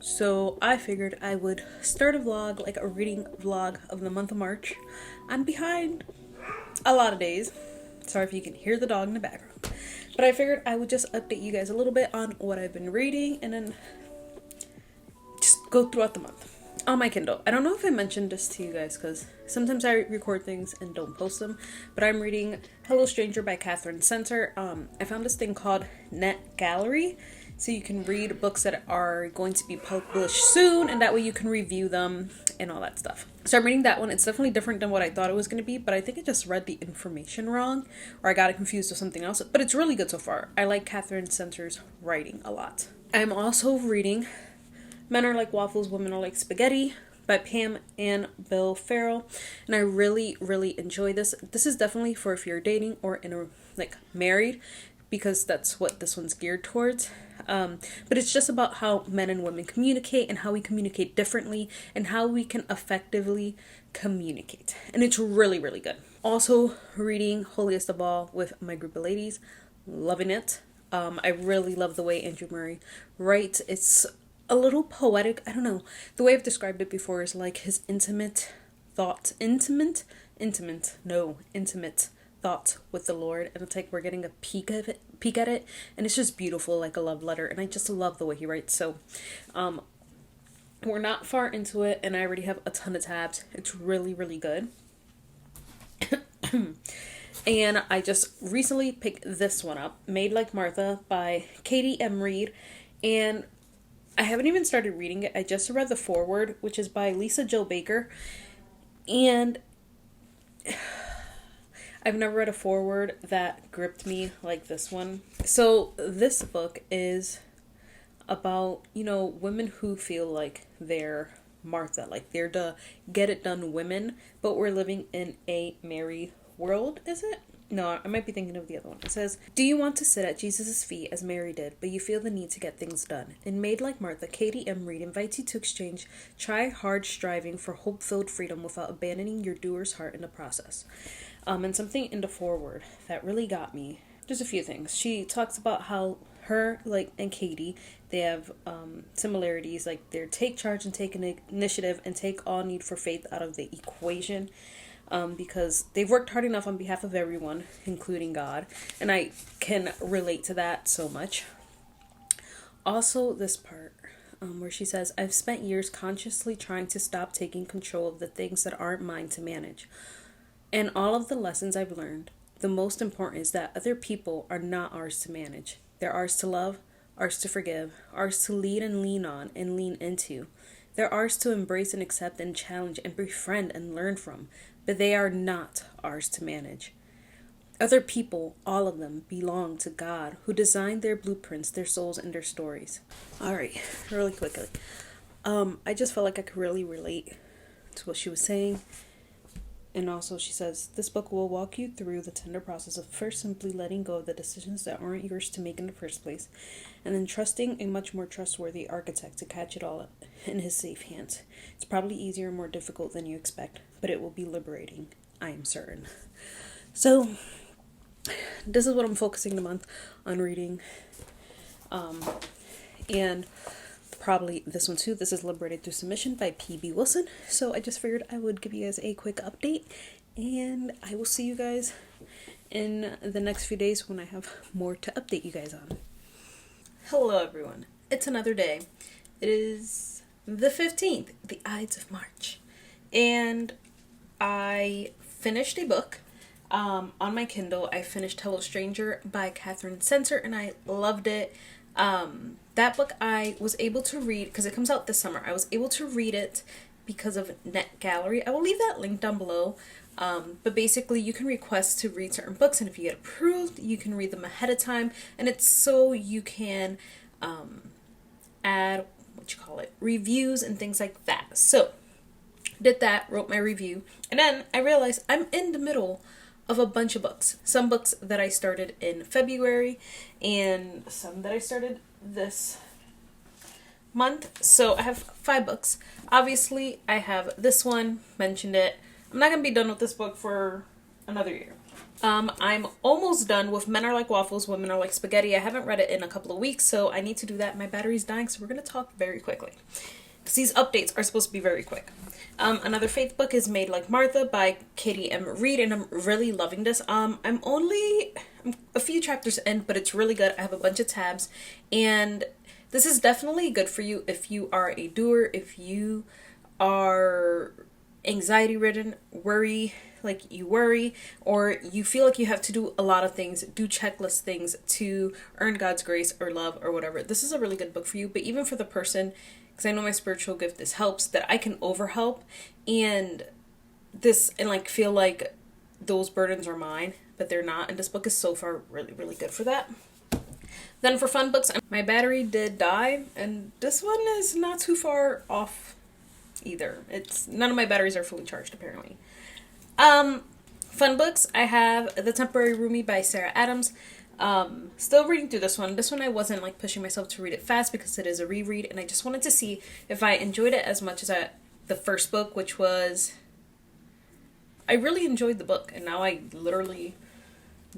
So I figured I would start a vlog, like a reading vlog of the month of March. I'm behind a lot of days. Sorry if you can hear the dog in the background. But I figured I would just update you guys a little bit on what I've been reading and then just go throughout the month on my Kindle. I don't know if I mentioned this to you guys because sometimes I record things and don't post them, but I'm reading Hello Stranger by Catherine Center. I found this thing called Net Gallery, so you can read books that are going to be published soon, and that way you can review them and all that stuff. So I'm reading that one. It's definitely different than what I thought it was going to be, but I think I just read the information wrong, or I got it confused with something else, but it's really good so far. I like Catherine Center's writing a lot. I'm also reading Men Are Like Waffles, Women Are Like Spaghetti by Pam and Bill Farrell, and I really enjoy this. This is definitely for if you're dating or in a married, because that's what this one's geared towards. But it's just about how men and women communicate and how we communicate differently and how we can effectively communicate, and it's really good. Also reading Holiest of All with my group of ladies, loving it. I really love the way Andrew Murray writes. It's a little poetic. I don't know. The way I've described it before is like his intimate thoughts with the Lord, and it's like we're getting a peek at it, and it's just beautiful, like a love letter, and I just love the way he writes. So we're not far into it, and I already have a ton of tabs. It's really good. And I just recently picked this one up, Made Like Martha by Katie M. Reed, and I haven't even started reading it. I just read the foreword, which is by Lisa Jo Baker, and I've never read a foreword that gripped me like this one. So this book is about, women who feel like they're Martha, like they're the get it done women, but we're living in a married world, is it? No, I might be thinking of the other one. It says, do you want to sit at Jesus' feet as Mary did, but you feel the need to get things done? In Made Like Martha, Katie M. Reed invites you to exchange try-hard striving for hope-filled freedom without abandoning your doer's heart in the process. And something in the foreword that really got me. There's a few things. She talks about how her, and Katie, they have similarities, like they take charge and take initiative and take all need for faith out of the equation. Because they've worked hard enough on behalf of everyone, including God, and I can relate to that so much. Also, this part where she says, I've spent years consciously trying to stop taking control of the things that aren't mine to manage. And all of the lessons I've learned, the most important is that other people are not ours to manage. They're ours to love, ours to forgive, ours to lead and lean on and lean into. They're ours to embrace and accept and challenge and befriend and learn from, but they are not ours to manage. Other people, all of them, belong to God, who designed their blueprints, their souls, and their stories. All right, really quickly. I just felt like I could really relate to what she was saying. And also she says, this book will walk you through the tender process of first simply letting go of the decisions that aren't yours to make in the first place, and then trusting a much more trustworthy architect to catch it all in his safe hands. It's probably easier and more difficult than you expect, but it will be liberating, I am certain. So this is what I'm focusing the month on reading. And probably this one too. This is Liberated Through Submission by P.B. Wilson. So I just figured I would give you guys a quick update, and I will see you guys in the next few days when I have more to update you guys on. Hello everyone. It's another day. It is the 15th, the Ides of March, and I finished a book on my Kindle. I finished Hello Stranger by Catherine Center, and I loved it. That book I was able to read because it comes out this summer. I was able to read it because of Net Gallery. I will leave that link down below. But basically you can request to read certain books, and if you get approved, you can read them ahead of time. And it's so you can add, reviews and things like that. So did that, wrote my review, and then I realized I'm in the middle of a bunch of books. Some books that I started in February and some that I started this month. So I have 5 books. Obviously, I have this one, mentioned it. I'm not going to be done with this book for another year. I'm almost done with Men Are Like Waffles, Women Are Like Spaghetti. I haven't read it in a couple of weeks, so I need to do that. My battery's dying, so we're going to talk very quickly. Because these updates are supposed to be very quick. Another faith book is Made Like Martha by Katie M. Reed, and I'm really loving this. I'm a few chapters in, but it's really good. I have a bunch of tabs, and this is definitely good for you if you are a doer, if you are anxiety ridden, you worry, or you feel like you have to do a lot of things, do checklist things to earn God's grace or love or whatever. This is a really good book for you. But even for the person, because I know my spiritual gift is helps, that I can overhelp and feel like those burdens are mine, but they're not. And this book is so far really, really good for that. Then for fun books, my battery did die, and this one is not too far off either. None of my batteries are fully charged apparently. Fun books, I have The Temporary Roomie by Sarah Adams. Still reading through this one. This one I wasn't pushing myself to read it fast because it is a reread, and I just wanted to see if I enjoyed it as much as the first book, which was, I really enjoyed the book, and now I literally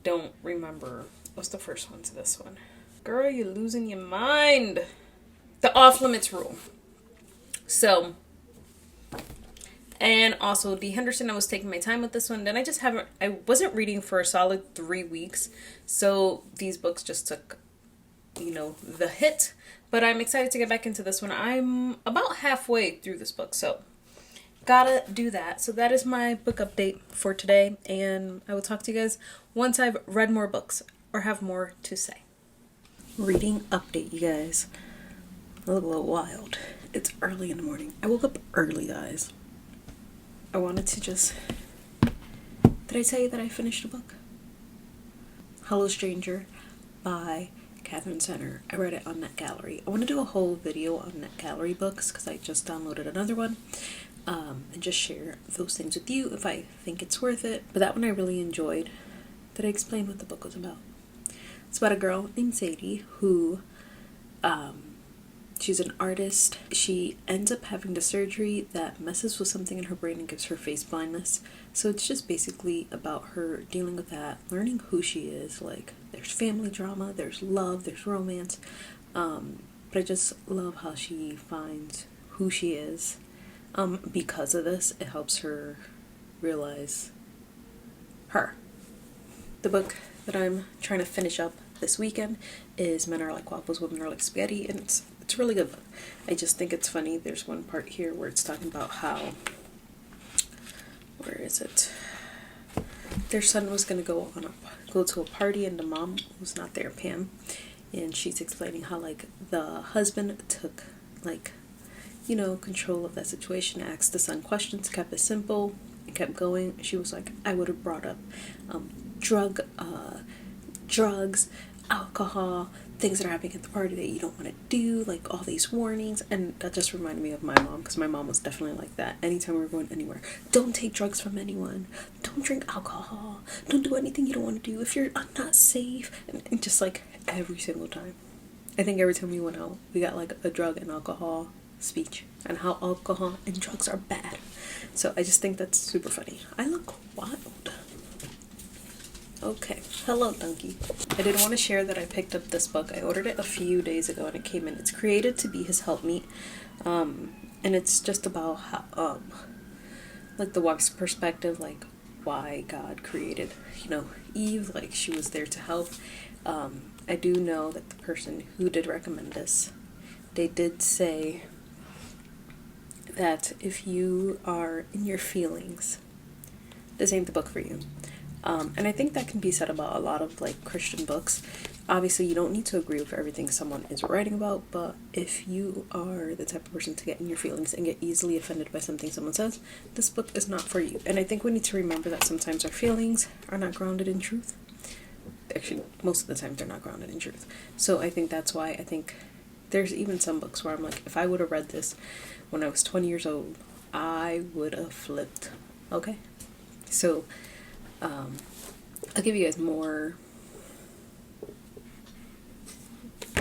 don't remember what's the first one to this one. Girl, you're losing your mind. The Off Limits Rule. So, and also Dee Henderson, I was taking my time with this one. Then I wasn't reading for a solid 3 weeks. So these books just took, the hit. But I'm excited to get back into this one. I'm about halfway through this book, so gotta do that. So that is my book update for today. And I will talk to you guys once I've read more books or have more to say. Reading update, you guys. I look a little wild. It's early in the morning. I woke up early, guys. I wanted to just... Did I tell you that I finished a book? Hello Stranger by Catherine Center. I read it on NetGallery. I want to do a whole video on NetGallery books because I just downloaded another one. And just share those things with you if I think it's worth it. But that one I really enjoyed. Did I explain what the book was about? It's about a girl named Sadie who... she's an artist. She ends up having the surgery that messes with something in her brain and gives her face blindness. So it's just basically about her dealing with that, learning who she is. There's family drama, there's love, there's romance. But I just love how she finds who she is. Because of this, it helps her realize her. The book that I'm trying to finish up this weekend is Men Are Like Waffles, Women Are Like Spaghetti, and it's a really good book. I just think it's funny. There's one part here where it's talking about how, where is it? Their son was gonna go to a party, and the mom was not there, Pam, and she's explaining how the husband took control of that situation, asked the son questions, kept it simple, and kept going. She was like, I would have brought up drugs, alcohol, things that are happening at the party that you don't want to do, all these warnings. And that just reminded me of my mom, because my mom was definitely like that. Anytime we were going anywhere, don't take drugs from anyone, don't drink alcohol, don't do anything you don't want to do if you're not safe, and just every single time. I think every time we went out, we got a drug and alcohol speech and how alcohol and drugs are bad. So I just think that's super funny. I look wild. Okay, hello donkey. I did want to share that I picked up this book. I ordered it a few days ago and it came in. It's Created to Be His Helpmeet, and it's just about how the wife's perspective, why God created Eve, she was there to help. I do know that the person who did recommend this, they did say that if you are in your feelings, this ain't the book for you. And I think that can be said about a lot of Christian books. Obviously, you don't need to agree with everything someone is writing about, but if you are the type of person to get in your feelings and get easily offended by something someone says, this book is not for you. And I think we need to remember that sometimes our feelings are not grounded in truth. Actually, most of the time they're not grounded in truth. So I think that's why I think there's even some books where I'm if I would have read this when I was 20 years old, I would have flipped. Okay? So, I'll give you guys more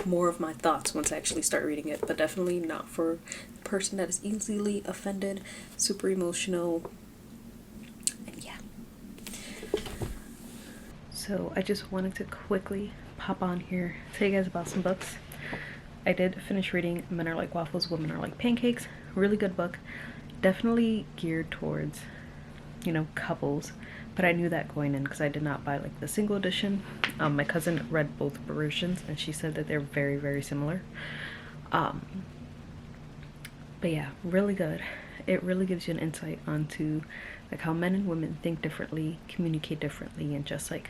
of my thoughts once I actually start reading it, but definitely not for the person that is easily offended, super emotional, and yeah. So I just wanted to quickly pop on here, tell you guys about some books. I did finish reading Men Are Like Waffles, Women Are Like Pancakes. Really good book. Definitely geared towards, you know, couples. But I knew that going in because I did not buy like the single edition. My cousin read both versions and she said that they're very, very similar. But yeah, really good. It really gives you an insight onto like how men and women think differently, communicate differently, and just like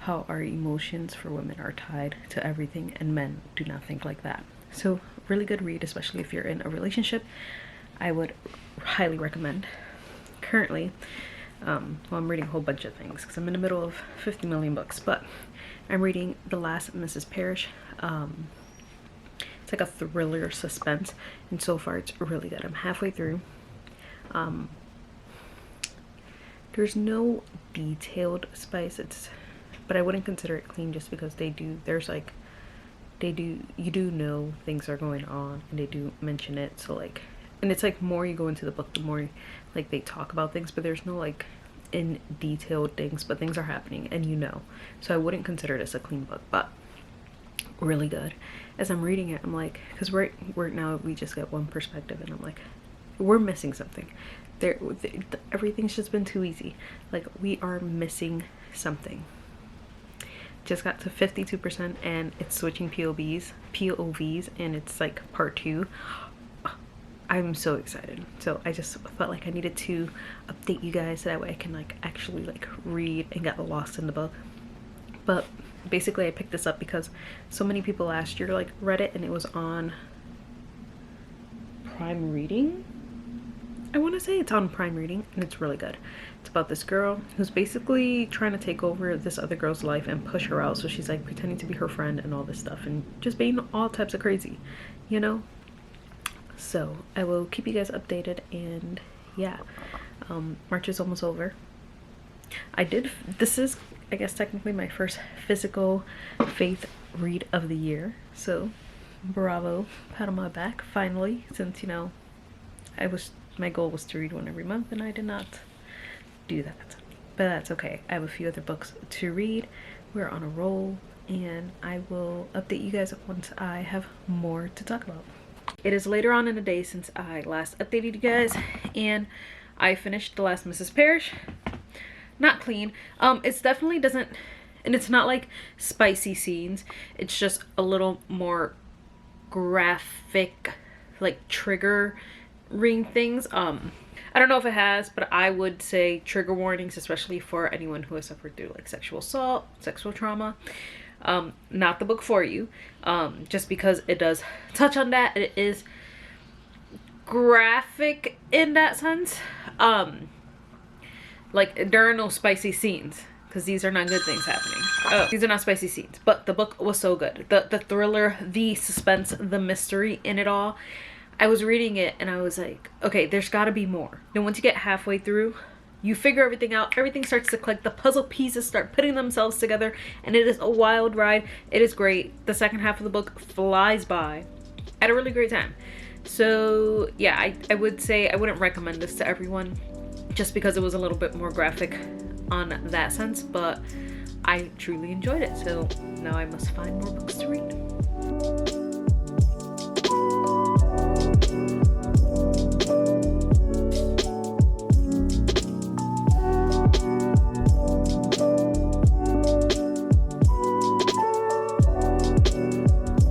how our emotions for women are tied to everything and men do not think like that. So really good read, especially if you're in a relationship. I would highly recommend. Currently, well, I'm reading a whole bunch of things because I'm in the middle of 50 million books, but I'm reading The Last Mrs. Parrish. It's like a thriller suspense, and so far it's really good. I'm halfway through. There's no detailed spice, but I wouldn't consider it clean just because you do know things are going on and they do mention it. So like, and it's like more you go into the book, the more like they talk about things, but there's no like in detailed things, but things are happening and you know. So I wouldn't consider this a clean book, but really good. As I'm reading it, I'm like, because right now we just get one perspective and I'm like, we're missing something. Everything's just been too easy. Like we are missing something. Just got to 52% and it's switching POVs and it's like part 2. I'm so excited. So I just felt like I needed to update you guys so that way I can like actually like read and get lost in the book. But basically I picked this up because so many people last year like read it and it was on Prime Reading. I want to say it's on Prime Reading and it's really good. It's about this girl who's basically trying to take over this other girl's life and push her out. So she's like pretending to be her friend and all this stuff and just being all types of crazy, you know? So I will keep you guys updated, and yeah, March is almost over. This is, I guess, technically my first physical faith read of the year. So bravo, pat on my back, finally, since, you know, my goal was to read one every month and I did not do that. But that's okay. I have a few other books to read. We're on a roll and I will update you guys once I have more to talk about. It is later on in the day since I last updated you guys and I finished The Last Mrs. Parrish. Not clean. It's definitely doesn't, and it's not like spicy scenes. It's just a little more graphic, like trigger ring things. I don't know if it has, but I would say trigger warnings, especially for anyone who has suffered through like sexual assault, sexual trauma. Not the book for you, just because it does touch on that. It is graphic in that sense. Like there are no spicy scenes because these are not good things happening. These are not spicy scenes, but the book was so good. The thriller, the suspense, the mystery in it all. I was reading it and I was like, okay, there's got to be more. Then once you get halfway through, you figure everything out. Everything starts to click. The puzzle pieces start putting themselves together, and it is a wild ride. It is great. The second half of the book flies by. I had a really great time. So yeah, I would say I wouldn't recommend this to everyone just because it was a little bit more graphic on that sense, but I truly enjoyed it. So now I must find more books to read.